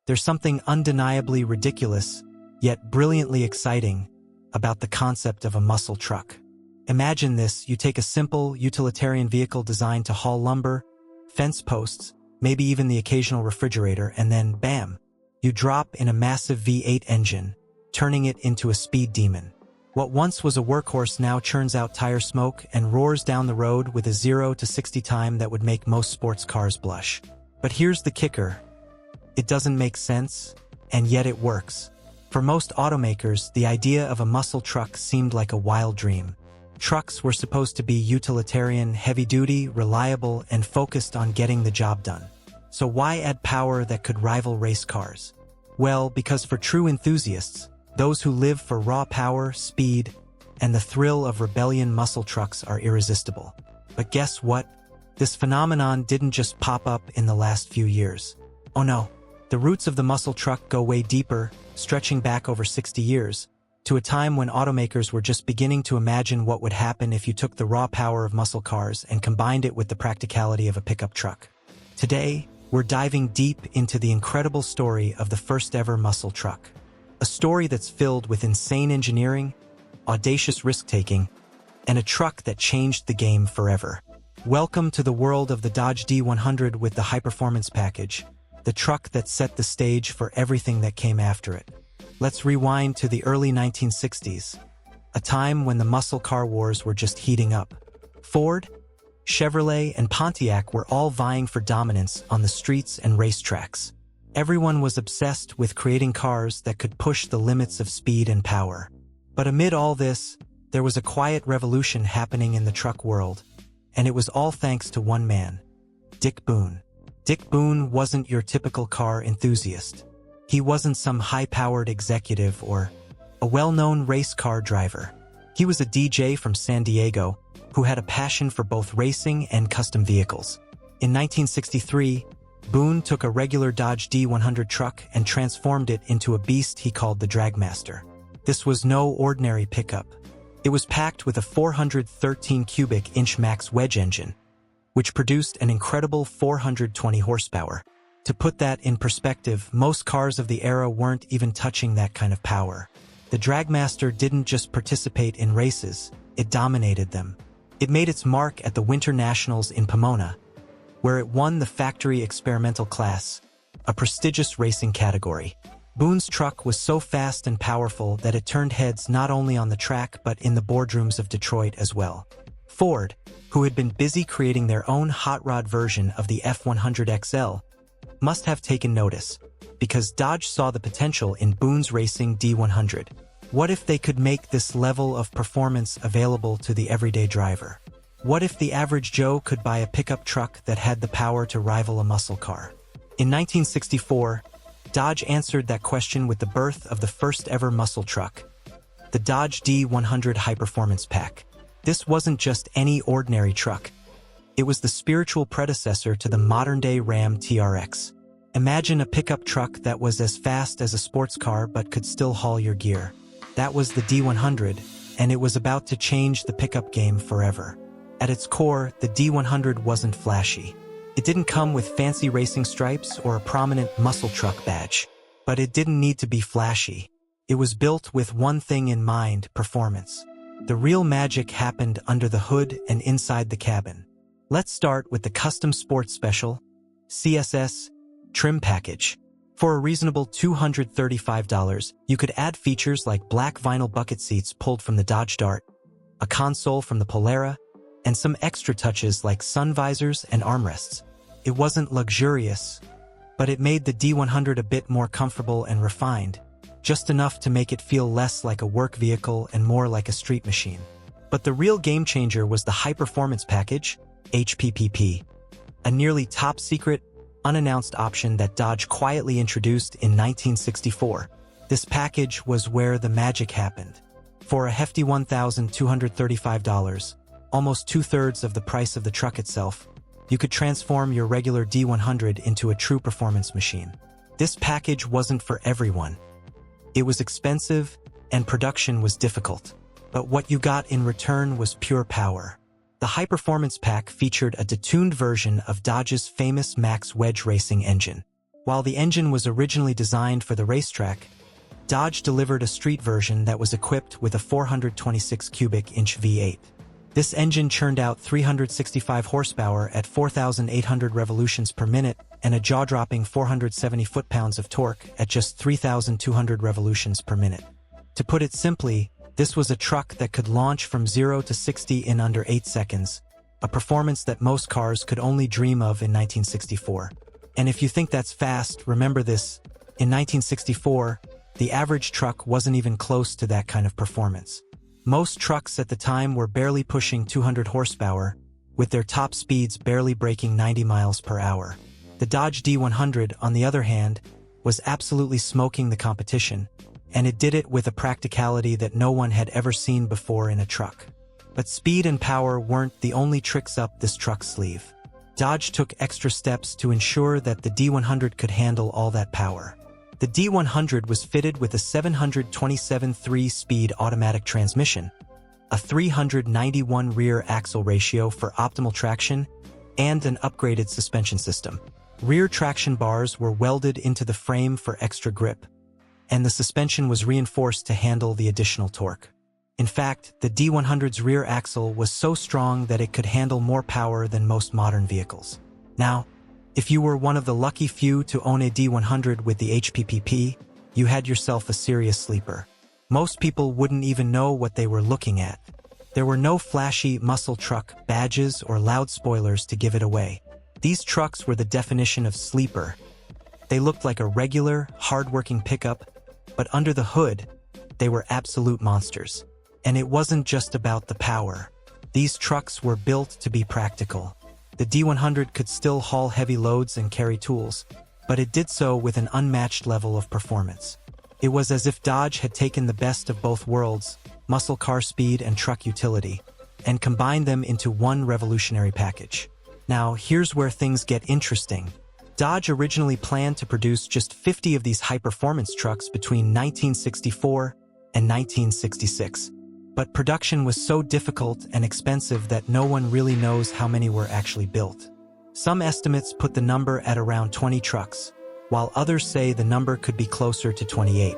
There's something undeniably ridiculous, yet brilliantly exciting, about the concept of a muscle truck. Imagine this: you take a simple, utilitarian vehicle designed to haul lumber, fence posts, maybe even the occasional refrigerator, and then, bam, you drop in a massive V8 engine, turning it into a speed demon. What once was a workhorse now churns out tire smoke and roars down the road with a 0 to 60 time that would make most sports cars blush. But here's the kicker. It doesn't make sense, and yet it works. For most automakers, the idea of a muscle truck seemed like a wild dream. Trucks were supposed to be utilitarian, heavy-duty, reliable, and focused on getting the job done. So why add power that could rival race cars? Well, because for true enthusiasts, those who live for raw power, speed, and the thrill of rebellion, muscle trucks are irresistible. But guess what? This phenomenon didn't just pop up in the last few years. Oh no, the roots of the muscle truck go way deeper, stretching back over 60 years, to a time when automakers were just beginning to imagine what would happen if you took the raw power of muscle cars and combined it with the practicality of a pickup truck. Today, we're diving deep into the incredible story of the first-ever muscle truck. A story that's filled with insane engineering, audacious risk-taking, and a truck that changed the game forever. Welcome to the world of the Dodge D100 with the High Performance Package, the truck that set the stage for everything that came after it. Let's rewind to the early 1960s, a time when the muscle car wars were just heating up. Ford, Chevrolet, and Pontiac were all vying for dominance on the streets and racetracks. Everyone was obsessed with creating cars that could push the limits of speed and power. But amid all this, there was a quiet revolution happening in the truck world, and it was all thanks to one man, Dick Boynton. Dick Boynton wasn't your typical car enthusiast. He wasn't some high-powered executive or a well-known race car driver. He was a DJ from San Diego who had a passion for both racing and custom vehicles. In 1963, Boynton took a regular Dodge D100 truck and transformed it into a beast he called the Dragmaster. This was no ordinary pickup. It was packed with a 413 cubic inch Max Wedge engine, which produced an incredible 420 horsepower. To put that in perspective, most cars of the era weren't even touching that kind of power. The Dragmaster didn't just participate in races, it dominated them. It made its mark at the Winter Nationals in Pomona, where it won the factory experimental class, a prestigious racing category. Boynton's truck was so fast and powerful that it turned heads not only on the track but in the boardrooms of Detroit as well. Ford, who had been busy creating their own hot rod version of the F100 XL, must have taken notice, because Dodge saw the potential in Boynton's racing D100. What if they could make this level of performance available to the everyday driver? What if the average Joe could buy a pickup truck that had the power to rival a muscle car? In 1964, Dodge answered that question with the birth of the first-ever muscle truck, the Dodge D100 High Performance Pack. This wasn't just any ordinary truck. It was the spiritual predecessor to the modern-day Ram TRX. Imagine a pickup truck that was as fast as a sports car but could still haul your gear. That was the D100, and it was about to change the pickup game forever. At its core, the D100 wasn't flashy. It didn't come with fancy racing stripes or a prominent muscle truck badge. But it didn't need to be flashy. It was built with one thing in mind: performance. The real magic happened under the hood and inside the cabin. Let's start with the Custom Sports Special, CSS, trim package. For a reasonable $235, you could add features like black vinyl bucket seats pulled from the Dodge Dart, a console from the Polara, and some extra touches like sun visors and armrests. It wasn't luxurious, but it made the D100 a bit more comfortable and refined, just enough to make it feel less like a work vehicle and more like a street machine. But the real game changer was the High Performance Package, HPPP, a nearly top-secret, unannounced option that Dodge quietly introduced in 1964. This package was where the magic happened. For a hefty $1,235, almost two-thirds of the price of the truck itself, you could transform your regular D100 into a true performance machine. This package wasn't for everyone. It was expensive, and production was difficult. But what you got in return was pure power. The High Performance Pack featured a detuned version of Dodge's famous Max Wedge racing engine. While the engine was originally designed for the racetrack, Dodge delivered a street version that was equipped with a 426 cubic inch V8. This engine churned out 365 horsepower at 4,800 revolutions per minute and a jaw-dropping 470 foot-pounds of torque at just 3,200 revolutions per minute. To put it simply, this was a truck that could launch from 0 to 60 in under 8 seconds, a performance that most cars could only dream of in 1964. And if you think that's fast, remember this: in 1964, the average truck wasn't even close to that kind of performance. Most trucks at the time were barely pushing 200 horsepower, with their top speeds barely breaking 90 miles per hour. The Dodge D100, on the other hand, was absolutely smoking the competition, and it did it with a practicality that no one had ever seen before in a truck. But speed and power weren't the only tricks up this truck's sleeve. Dodge took extra steps to ensure that the D100 could handle all that power. The D100 was fitted with a 727 3-speed automatic transmission, a 391 rear axle ratio for optimal traction, and an upgraded suspension system. Rear traction bars were welded into the frame for extra grip, and the suspension was reinforced to handle the additional torque. In fact, the D100's rear axle was so strong that it could handle more power than most modern vehicles. Now, if you were one of the lucky few to own a D100 with the HPPP, you had yourself a serious sleeper. Most people wouldn't even know what they were looking at. There were no flashy muscle truck badges or loud spoilers to give it away. These trucks were the definition of sleeper. They looked like a regular, hard-working pickup, but under the hood, they were absolute monsters. And it wasn't just about the power. These trucks were built to be practical. The D100 could still haul heavy loads and carry tools, but it did so with an unmatched level of performance. It was as if Dodge had taken the best of both worlds, muscle car speed and truck utility, and combined them into one revolutionary package. Now, here's where things get interesting. Dodge originally planned to produce just 50 of these high-performance trucks between 1964 and 1966. But production was so difficult and expensive that no one really knows how many were actually built. Some estimates put the number at around 20 trucks, while others say the number could be closer to 28.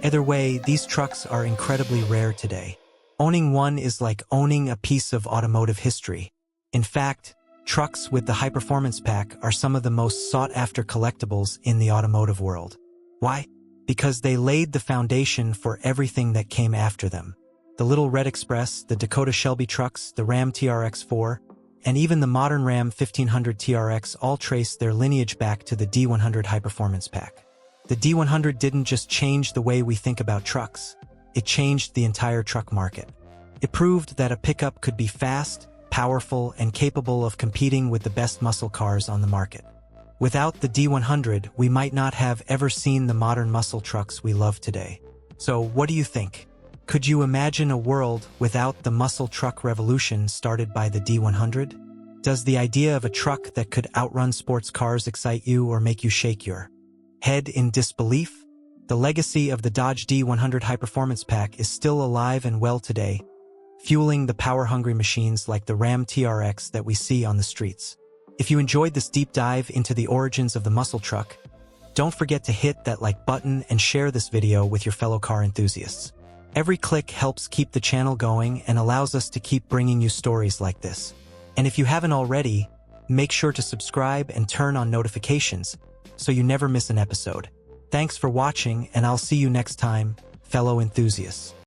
Either way, these trucks are incredibly rare today. Owning one is like owning a piece of automotive history. In fact, trucks with the High Performance Pack are some of the most sought-after collectibles in the automotive world. Why? Because they laid the foundation for everything that came after them. The Little Red Express, the Dakota Shelby trucks, the Ram TRX 4, and even the modern Ram 1500 TRX all trace their lineage back to the D100 High Performance Pack. The D100 didn't just change the way we think about trucks, it changed the entire truck market. It proved that a pickup could be fast, powerful, and capable of competing with the best muscle cars on the market. Without the D100, we might not have ever seen the modern muscle trucks we love today. So what do you think? Could you imagine a world without the muscle truck revolution started by the D100? Does the idea of a truck that could outrun sports cars excite you or make you shake your head in disbelief? The legacy of the Dodge D100 High Performance Pack is still alive and well today, fueling the power-hungry machines like the Ram TRX that we see on the streets. If you enjoyed this deep dive into the origins of the muscle truck, don't forget to hit that like button and share this video with your fellow car enthusiasts. Every click helps keep the channel going and allows us to keep bringing you stories like this. And if you haven't already, make sure to subscribe and turn on notifications so you never miss an episode. Thanks for watching, and I'll see you next time, fellow enthusiasts.